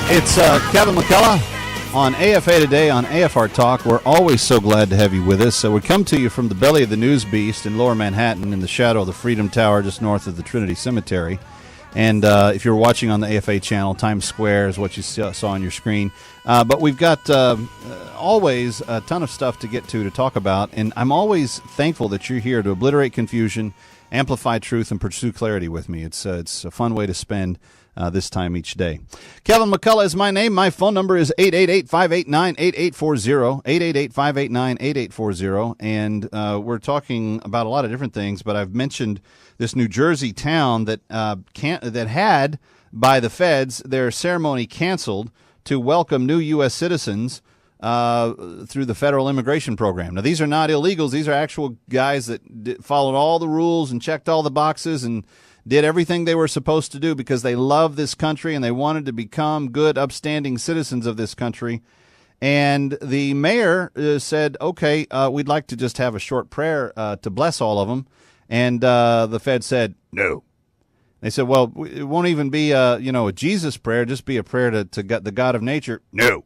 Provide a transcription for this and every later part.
It's Kevin McCullough on AFA Today on AFR Talk. We're always so glad to have you with us. So we come to you from the belly of the news beast in lower Manhattan in the shadow of the Freedom Tower just north of the Trinity Cemetery. And if you're watching on the AFA channel, Times Square is what you saw on your screen. But we've got always a ton of stuff to get to talk about. And I'm always thankful that you're here to obliterate confusion, amplify truth, and pursue clarity with me. It's a fun way to spend this time each day. Kevin McCullough is my name. My phone number is 888-589-8840, 888-589-8840. And we're talking about a lot of different things, but I've mentioned this New Jersey town that that had, by the feds, their ceremony canceled to welcome new U.S. citizens through the federal immigration program. Now, these are not illegals. These are actual guys that followed all the rules and checked all the boxes and did everything they were supposed to do because they love this country and they wanted to become good, upstanding citizens of this country. And the mayor said, okay, we'd like to just have a short prayer to bless all of them. And the Fed said, no. They said, well, it won't even be a Jesus prayer, just be a prayer to the God of nature. No.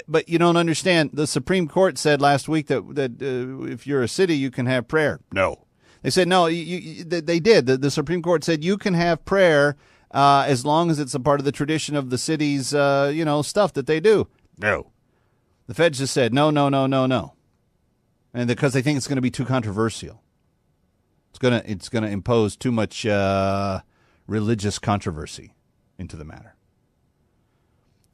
But you don't understand. The Supreme Court said last week that if you're a city, you can have prayer. No. They said, no, they did. The Supreme Court said you can have prayer as long as it's a part of the tradition of the city's, stuff that they do. No. The Feds just said, no. And because they think it's going to be too controversial. It's going to impose too much religious controversy into the matter.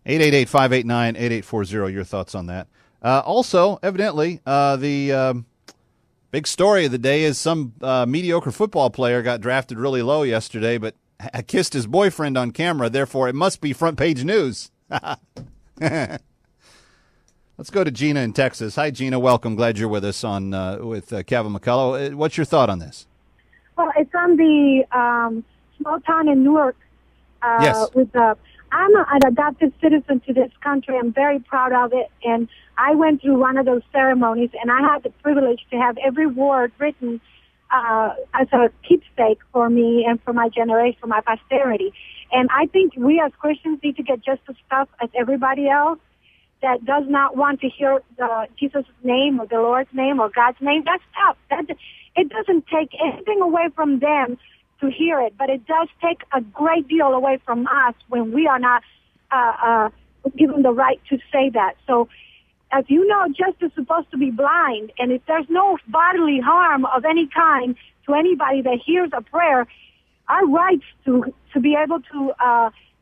888-589-8840, your thoughts on that. Also, evidently, the big story of the day is some mediocre football player got drafted really low yesterday, but kissed his boyfriend on camera. Therefore, it must be front page news. Let's go to Gina in Texas. Hi, Gina. Welcome. Glad you're with us on with Kevin McCullough. What's your thought on this? Well, it's on the small town in Newark. Yes. I'm an adopted citizen to this country. I'm very proud of it. And I went through one of those ceremonies, and I had the privilege to have every word written as a keepsake for me and for my generation, for my posterity. And I think we as Christians need to get just as tough as everybody else that does not want to hear Jesus' name or the Lord's name or God's name. That's tough. It doesn't take anything away from them to hear it, but it does take a great deal away from us when we are not given the right to say that. So, as you know, justice is supposed to be blind, and if there's no bodily harm of any kind to anybody that hears a prayer, our rights to be able to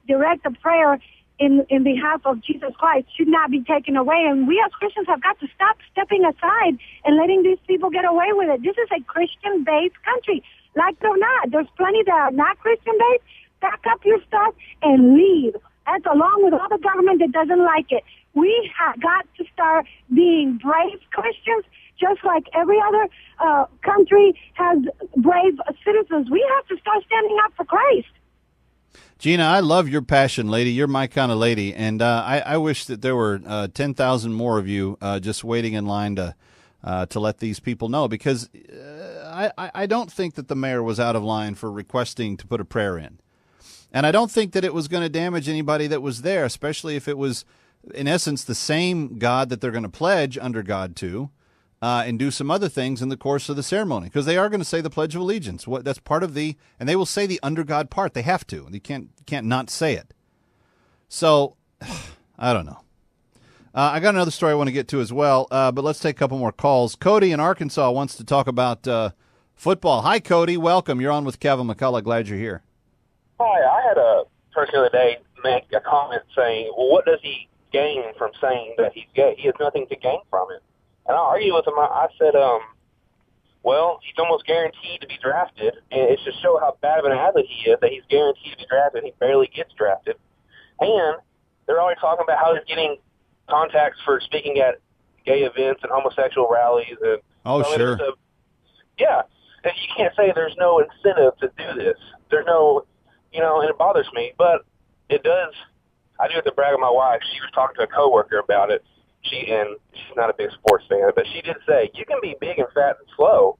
direct a prayer in behalf of Jesus Christ should not be taken away. And we as Christians have got to stop stepping aside and letting these people get away with it. This is a Christian-based country. Like it or not, there's plenty that are not Christian-based. Pack up your stuff and leave. That's along with all the government that doesn't like it. We have got to start being brave Christians, just like every other country has brave citizens. We have to start standing up for Christ. Gina, I love your passion, lady. You're my kind of lady. And I wish that there were 10,000 more of you just waiting in line to let these people know, because I don't think that the mayor was out of line for requesting to put a prayer in. And I don't think that it was going to damage anybody that was there, especially if it was, in essence, the same God that they're going to pledge under God to and do some other things in the course of the ceremony, because they are going to say the Pledge of Allegiance. That's part of and they will say the under God part. They have to. They can't not say it. So, I don't know. I got another story I want to get to as well, but let's take a couple more calls. Cody in Arkansas wants to talk about football. Hi, Cody. Welcome. You're on with Kevin McCullough. Glad you're here. Hi. I had a person the other day make a comment saying, well, what does he gain from saying that he's gay? He has nothing to gain from it. And I argued with him. I said, well, he's almost guaranteed to be drafted, and it's to show how bad of an athlete he is that he's guaranteed to be drafted. He barely gets drafted. And they're always talking about how he's getting contacts for speaking at gay events and homosexual rallies. And sure. Yeah. And you can't say there's no incentive to do this. There's no, and it bothers me. But it does. I do have to brag on my wife. She was talking to a coworker about it. She's not a big sports fan, but she did say, you can be big and fat and slow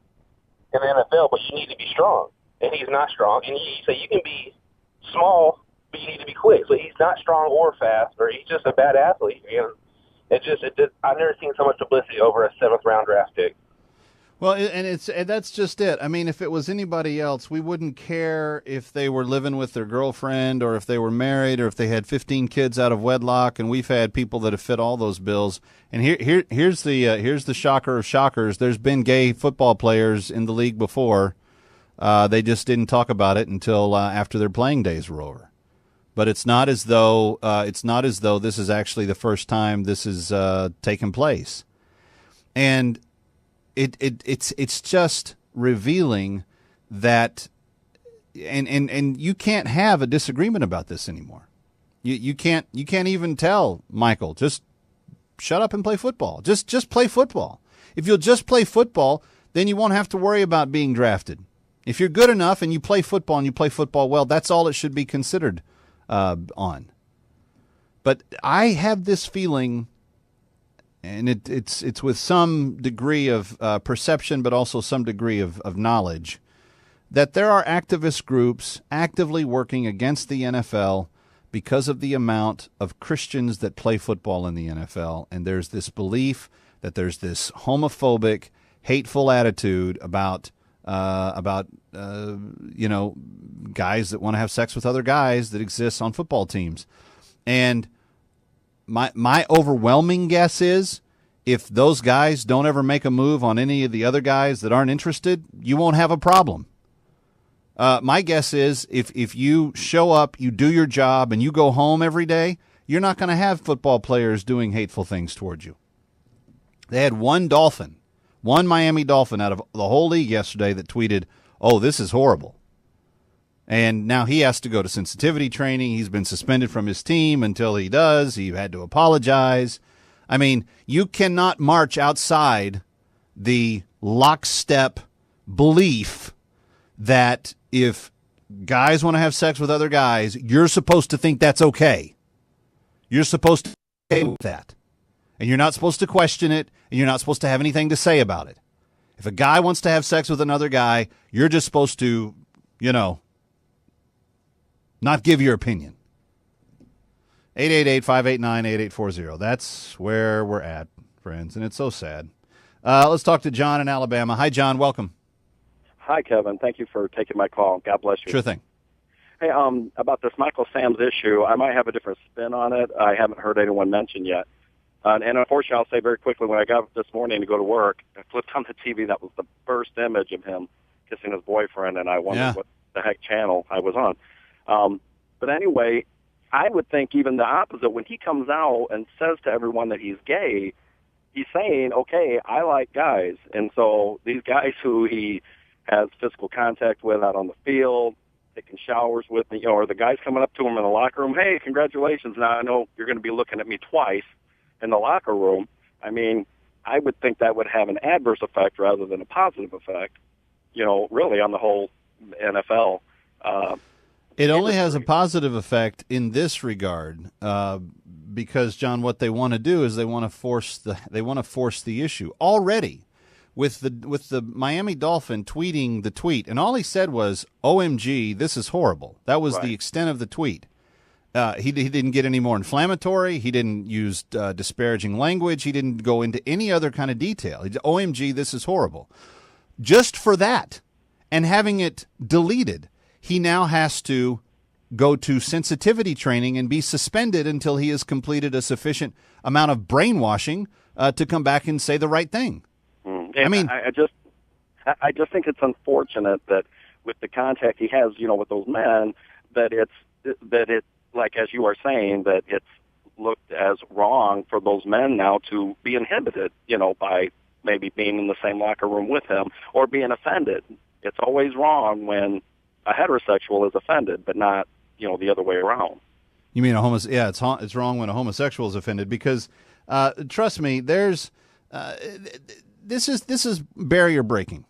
in the NFL, but you need to be strong. And he's not strong. And he said, you can be small, but you need to be quick. So he's not strong or fast, or he's just a bad athlete. And I've never seen so much publicity over a 7th-round draft pick. Well, and that's just it. I mean, if it was anybody else, we wouldn't care if they were living with their girlfriend or if they were married or if they had 15 kids out of wedlock. And we've had people that have fit all those bills. And here's the shocker of shockers. There's been gay football players in the league before. They just didn't talk about it until after their playing days were over. But it's not as though this is actually the first time this is taken place. And it's just revealing that, and you can't have a disagreement about this anymore. You can't even tell Michael, just shut up and play football. Just play football. If you'll just play football, then you won't have to worry about being drafted. If you're good enough and you play football and you play football well, that's all it should be considered on. But I have this feeling, and it's with some degree of perception, but also some degree of knowledge, that there are activist groups actively working against the NFL because of the amount of Christians that play football in the NFL. And there's this belief that there's this homophobic, hateful attitude about guys that want to have sex with other guys that exists on football teams. And my overwhelming guess is if those guys don't ever make a move on any of the other guys that aren't interested, you won't have a problem. My guess is if you show up, you do your job, and you go home every day, you're not going to have football players doing hateful things towards you. They had one Miami Dolphin out of the whole league yesterday that tweeted, "Oh, this is horrible." And now he has to go to sensitivity training. He's been suspended from his team until he does. He had to apologize. I mean, you cannot march outside the lockstep belief that if guys want to have sex with other guys, you're supposed to think that's okay. You're supposed to be okay with that. And you're not supposed to question it, and you're not supposed to have anything to say about it. If a guy wants to have sex with another guy, you're just supposed to, not give your opinion. 888-589-8840. That's where we're at, friends, and it's so sad. Let's talk to John in Alabama. Hi, John. Welcome. Hi, Kevin. Thank you for taking my call. God bless you. Sure thing. Hey, about this Michael Sam's issue, I might have a different spin on it. I haven't heard anyone mention yet. And unfortunately, I'll say very quickly, when I got up this morning to go to work, I flipped on the TV. That was the first image of him kissing his boyfriend, and I wondered what the heck channel I was on. But anyway, I would think even the opposite. When he comes out and says to everyone that he's gay, he's saying, okay, I like guys. And so these guys who he has physical contact with out on the field, taking showers with me, or the guys coming up to him in the locker room, hey, congratulations. Now I know you're going to be looking at me twice in the locker room. I mean, I would think that would have an adverse effect rather than a positive effect, really on the whole NFL. It only has a positive effect in this regard, because John, what they want to do is they want to force the issue already with the Miami Dolphin tweeting the tweet, and all he said was, "OMG, this is horrible." That was the extent of the tweet. He didn't get any more inflammatory. He didn't use disparaging language. He didn't go into any other kind of detail. OMG, this is horrible. Just for that, and having it deleted, he now has to go to sensitivity training and be suspended until he has completed a sufficient amount of brainwashing to come back and say the right thing. I mean, I just think it's unfortunate that with the contact he has, with those men, that it, like as you are saying, that it's looked as wrong for those men now to be inhibited, by maybe being in the same locker room with him or being offended. It's always wrong when a heterosexual is offended, but not, the other way around. You mean it's wrong when a homosexual is offended, because trust me, there's this is barrier breaking,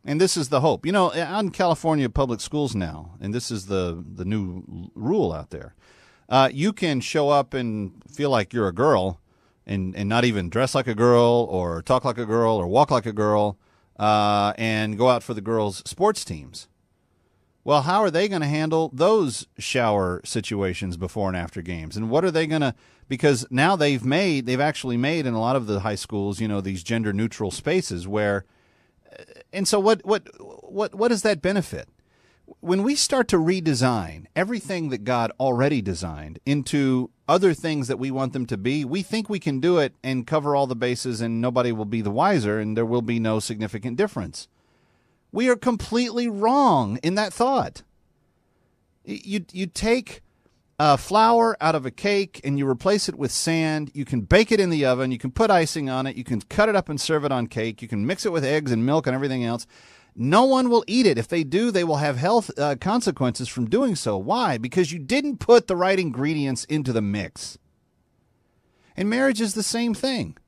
and this is the hope. On California public schools now, and this is the new rule out there. You can show up and feel like you're a girl, and not even dress like a girl or talk like a girl or walk like a girl, and go out for the girls' sports teams. Well, how are they going to handle those shower situations before and after games? And what are they going to, because now they've actually made in a lot of the high schools, these gender neutral spaces where, and so what does that benefit? When we start to redesign everything that God already designed into other things that we want them to be, we think we can do it and cover all the bases and nobody will be the wiser and there will be no significant difference. We are completely wrong in that thought. You take flour out of a cake and you replace it with sand. You can bake it in the oven. You can put icing on it. You can cut it up and serve it on cake. You can mix it with eggs and milk and everything else. No one will eat it. If they do, they will have health consequences from doing so. Why? Because you didn't put the right ingredients into the mix. And marriage is the same thing.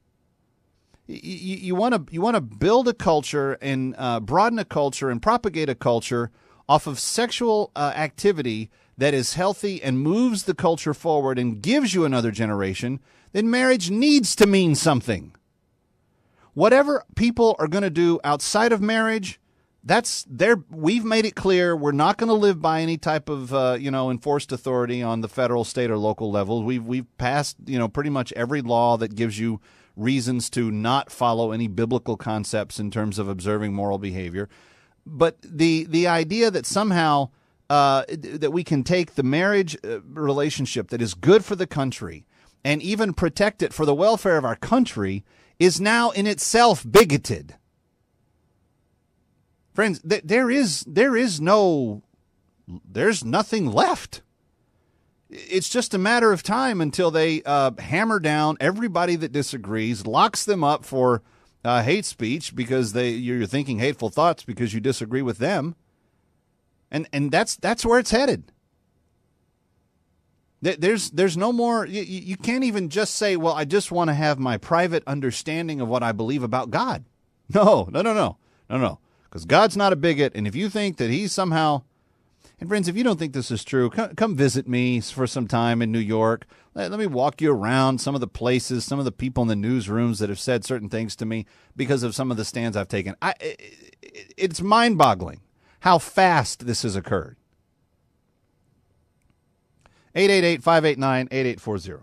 You want to build a culture and broaden a culture and propagate a culture off of sexual activity that is healthy and moves the culture forward and gives you another generation, then marriage needs to mean something. Whatever people are going to do outside of marriage, we've made it clear we're not going to live by any type of enforced authority on the federal, state, or local level. We've passed pretty much every law that gives you reasons to not follow any biblical concepts in terms of observing moral behavior. But the idea that somehow that we can take the marriage relationship that is good for the country and even protect it for the welfare of our country is now in itself bigoted. Friends, there's nothing left. It's just a matter of time until they hammer down everybody that disagrees, locks them up for hate speech because you're thinking hateful thoughts because you disagree with them, and that's where it's headed. There's no more. You can't even just say, well, I just want to have my private understanding of what I believe about God. No. Because God's not a bigot, and if you think that he's somehow... And friends, if you don't think this is true, come visit me for some time in New York. Let me walk you around some of the places, some of the people in the newsrooms that have said certain things to me because of some of the stands I've taken. It's mind-boggling how fast this has occurred. 888-589-8840.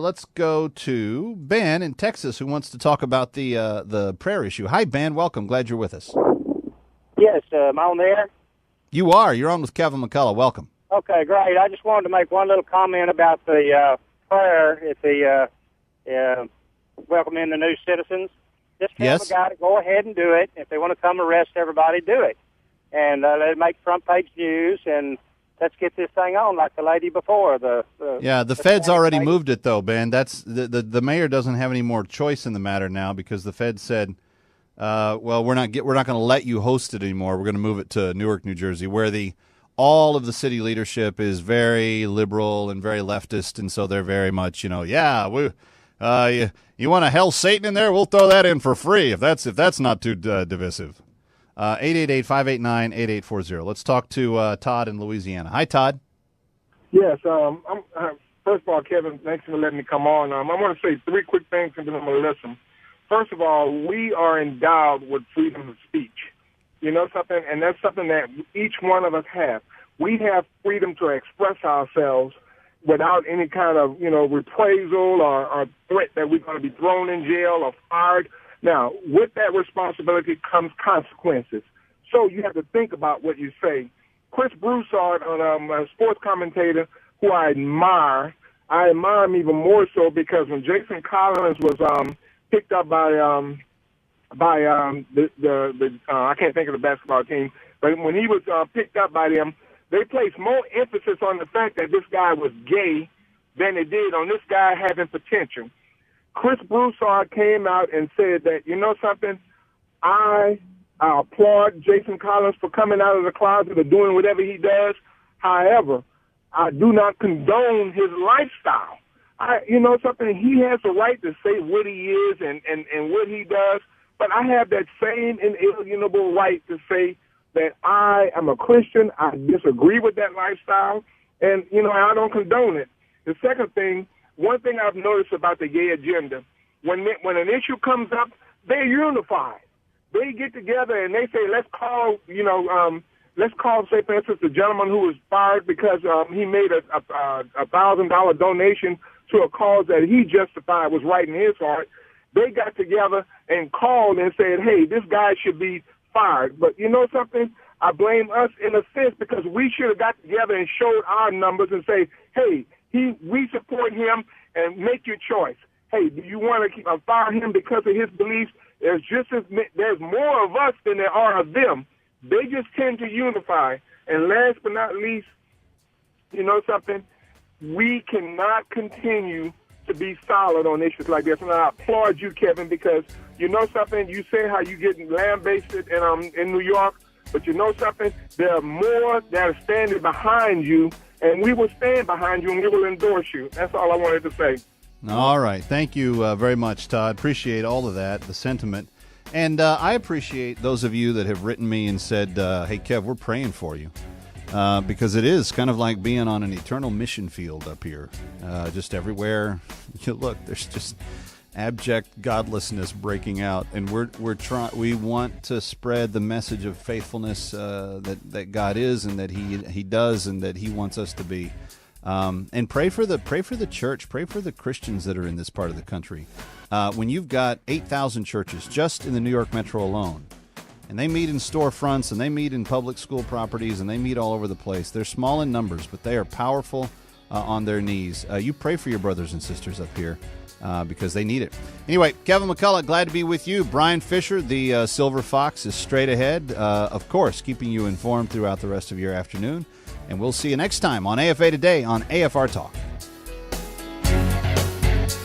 Let's go to Ben in Texas who wants to talk about the prayer issue. Hi, Ben. Welcome. Glad you're with us. Yes, am I on there? You are. You're on with Kevin McCullough. Welcome. Okay, great. I just wanted to make one little comment about the prayer at the welcoming the new citizens. Just tell the guy to go ahead and do it. If they want to come arrest everybody, do it. And let it make front page news, and let's get this thing on like the lady before. The feds already moved it, though, Ben. That's the mayor doesn't have any more choice in the matter now because the feds said, well, we're not going to let you host it anymore. We're going to move it to Newark, New Jersey, where all of the city leadership is very liberal and very leftist, and so they're very much, you want to hell Satan in there? We'll throw that in for free if that's not too divisive. 888-589-8840. Let's talk to Todd in Louisiana. Hi, Todd. Yes. First of all, Kevin, thanks for letting me come on. I want to say three quick things and then I'm going to listen. First of all, we are endowed with freedom of speech. You know something? And that's something that each one of us have. We have freedom to express ourselves without any kind of, reprisal or threat that we're going to be thrown in jail or fired. Now, with that responsibility comes consequences. So you have to think about what you say. Chris Broussard, a sports commentator who I admire him even more so because when Jason Collins was picked up by the I can't think of the basketball team, but when he was picked up by them, they placed more emphasis on the fact that this guy was gay than they did on this guy having potential. Chris Broussard came out and said that, you know something, I applaud Jason Collins for coming out of the closet or doing whatever he does. However, I do not condone his lifestyle. You know something, he has the right to say what he is and what he does, but I have that same inalienable right to say that I am a Christian, I disagree with that lifestyle, and, I don't condone it. The second thing, one thing I've noticed about the gay agenda, when an issue comes up, they're unified. They get together and they say, let's call, let's call, say, for instance, the gentleman who was fired because he made a $1,000 donation to a cause that he justified was right in his heart. They got together and called and said, hey, this guy should be fired. But you know something? I blame us in a sense because we should have got together and showed our numbers and say, hey, we support him and make your choice. Hey, do you want to fire him because of his beliefs? There's more of us than there are of them. They just tend to unify. And last but not least, you know something? We cannot continue to be solid on issues like this. And I applaud you, Kevin, because you know something? You say how you get lambasted in New York, but you know something? There are more that are standing behind you, and we will stand behind you and we will endorse you. That's all I wanted to say. All right. Thank you very much, Todd. Appreciate all of that, the sentiment. And I appreciate those of you that have written me and said, hey, Kev, we're praying for you. Because it is kind of like being on an eternal mission field up here. Just everywhere you look, there's just abject godlessness breaking out. And we want to spread the message of faithfulness that God is and that He does and that He wants us to be. And pray for the church, pray for the Christians that are in this part of the country. When you've got 8,000 churches just in the New York Metro alone, and they meet in storefronts, and they meet in public school properties, and they meet all over the place. They're small in numbers, but they are powerful on their knees. You pray for your brothers and sisters up here because they need it. Anyway, Kevin McCullough, glad to be with you. Brian Fisher, the Silver Fox, is straight ahead, of course, keeping you informed throughout the rest of your afternoon. And we'll see you next time on AFA Today on AFR Talk.